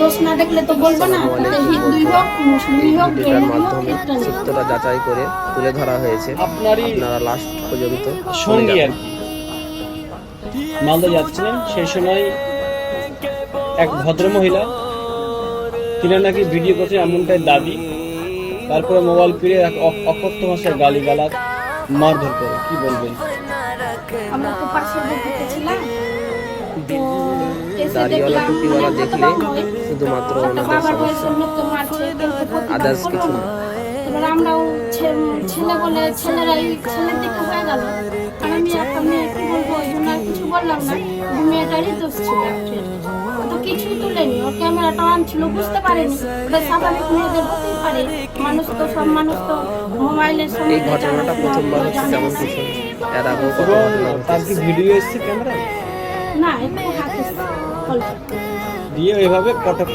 দোষ না দেখলে তো বলবো না, হিন্দুই হোক মুসলিমই হোক জৈন হোক খ্রিস্টান হোক। সত্যতা যাচাই করে তুলে ধরা হয়েছে। আপনারই আপনারা লাস্ট পর্যন্ত সঙ্গী আর কি মালদা যাচ্ছিলেন, সেই সময় এক ভদ্র মহিলা, তিনি নাকি ভিডিও করছে এমনটাই দাবি। তারপরে মোবাইল ফিরে এক অকথ্য ভাষায় গালি গালাজ মারধর করে। কি বলবেন? আমরা তো পাশে বসেছিলাম, তো এসে দাড়িওয়ালা দেখলাম টুপিওয়ালা মানে দেখলে হতবাক হয়ে শুধুমাত্র একটা ওনাদের বাবার সমস্যা, বয়সের লোক তো মারছে, কিন্তু প্রতিবাদ আদার্স করলো কিছু না। না। এবার আমরাও ছেলে বলে ছেলেরাই ছেলের দিকে হয়ে গেল, আর আমি একটা মেয়ে কি বলবো, ওই জন্য আর কিছু বললাম না। ওই মেয়েটারই দোষ ছিল actually। ও তো কিছুই তুলেনি, ওর ক্যামেরাটা অন ছিল, বুঝতে পারেনি। ওটা স্বাভাবিক মেয়েদের হতেই পারে, মানুষ তো সব মানুষ তো মোবাইলের এই সঙ্গে ঘটনাটা প্রথমবার হচ্ছে জানে তেমন না। কিছু না। এর আগেও কত এবং ঘটনা তার কি ঘটেছে। ভিডিও এসছে ক্যামেরায়? না, একটু হাতে অল্প। দিয়ে এভাবে কটক